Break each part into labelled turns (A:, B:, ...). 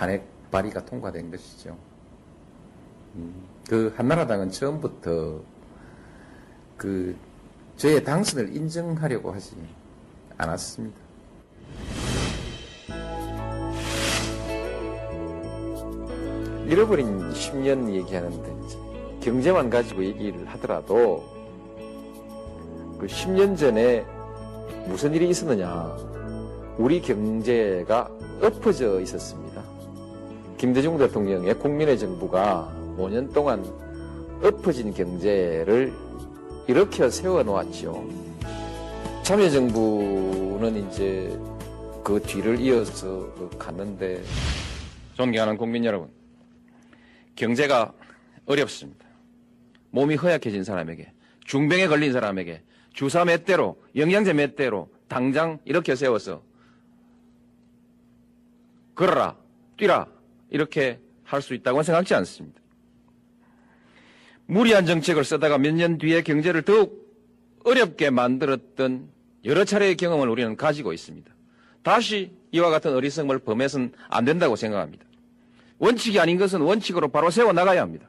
A: 탄핵 발의가 통과된 것이죠. 그 한나라당은 처음부터 저의 당선을 인정하려고 하지 않았습니다. 잃어버린 10년 얘기하는데 경제만 가지고 얘기를 하더라도 그 10년 전에 무슨 일이 있었느냐. 우리 경제가 엎어져 있었습니다. 김대중 대통령의 국민의 정부가 5년 동안 엎어진 경제를 일으켜 세워놓았죠. 참여정부는 이제 그 뒤를 이어서 갔는데, 존경하는 국민 여러분, 경제가 어렵습니다. 몸이 허약해진 사람에게, 중병에 걸린 사람에게 주사 몇 대로, 영양제 몇 대로 당장 일으켜 세워서 걸어라, 뛰라 이렇게 할 수 있다고는 생각지 않습니다. 무리한 정책을 쓰다가 몇 년 뒤에 경제를 더욱 어렵게 만들었던 여러 차례의 경험을 우리는 가지고 있습니다. 다시 이와 같은 어리석음을 범해서는 안 된다고 생각합니다. 원칙이 아닌 것은 원칙으로 바로 세워나가야 합니다.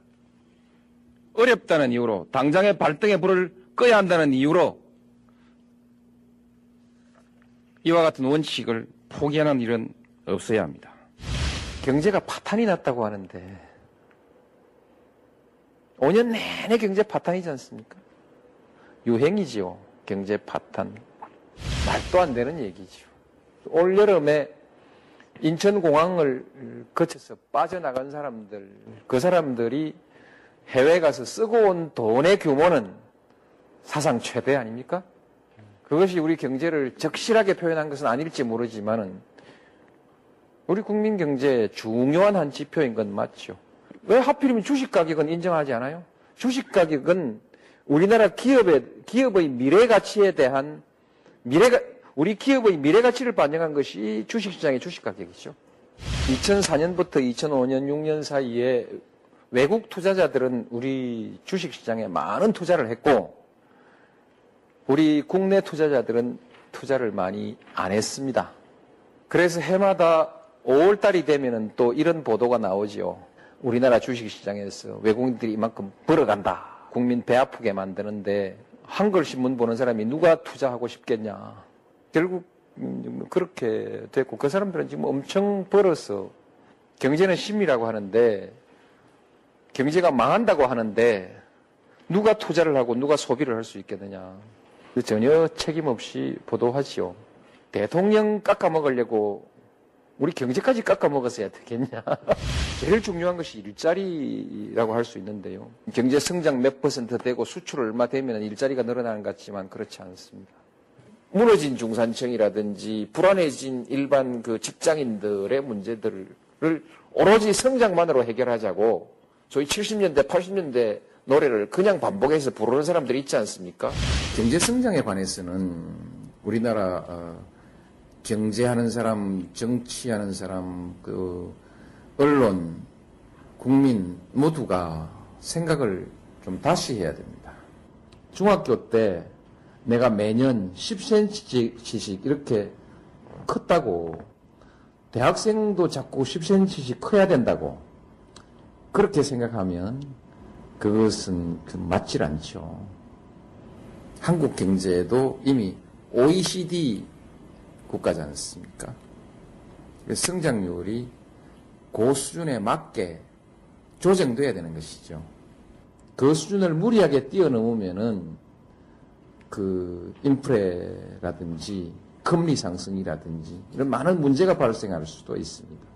A: 어렵다는 이유로, 당장의 발등에 불을 꺼야 한다는 이유로 이와 같은 원칙을 포기하는 일은 없어야 합니다. 경제가 파탄이 났다고 하는데 5년 내내 경제 파탄이지 않습니까? 유행이지요. 경제 파탄. 말도 안 되는 얘기죠. 올 여름에 인천공항을 거쳐서 빠져나간 사람들, 그 사람들이 해외 가서 쓰고 온 돈의 규모는 사상 최대 아닙니까? 그것이 우리 경제를 적실하게 표현한 것은 아닐지 모르지만은 우리 국민 경제의 중요한 한 지표인 건 맞죠. 왜 하필이면 주식 가격은 인정하지 않아요? 주식 가격은 우리나라 기업의 미래 가치에 대한 우리 기업의 미래 가치를 반영한 것이 주식시장의 주식 가격이죠. 2004년부터 2005년, 6년 사이에 외국 투자자들은 우리 주식시장에 많은 투자를 했고 우리 국내 투자자들은 투자를 많이 안 했습니다. 그래서 해마다 5월달이 되면은 또 이런 보도가 나오죠. 우리나라 주식시장에서 외국인들이 이만큼 벌어간다. 국민 배 아프게 만드는데 한글 신문 보는 사람이 누가 투자하고 싶겠냐. 결국 그렇게 됐고 그 사람들은 지금 엄청 벌어서 경제는 심이라고 하는데 경제가 망한다고 하는데 누가 투자를 하고 누가 소비를 할 수 있겠느냐. 전혀 책임 없이 보도하지요. 대통령 깎아먹으려고 우리 경제까지 깎아먹었어야 되겠냐. 제일 중요한 것이 일자리라고 할 수 있는데요. 경제 성장 몇 % 되고 수출 얼마 되면 일자리가 늘어나는 것 같지만 그렇지 않습니다. 무너진 중산층이라든지 불안해진 일반 그 직장인들의 문제들을 오로지 성장만으로 해결하자고 소위 70년대, 80년대 노래를 그냥 반복해서 부르는 사람들이 있지 않습니까? 경제 성장에 관해서는 우리나라 경제하는 사람, 정치하는 사람, 언론, 국민 모두가 생각을 좀 다시 해야 됩니다. 중학교 때 내가 매년 10cm씩 이렇게 컸다고 대학생도 자꾸 10cm씩 커야 된다고 그렇게 생각하면 그것은 맞질 않죠. 한국 경제도 이미 OECD 국가지 않습니까? 성장률이 그 수준에 맞게 조정돼야 되는 것이죠. 그 수준을 무리하게 뛰어넘으면은 인플레라든지 금리 상승이라든지 이런 많은 문제가 발생할 수도 있습니다.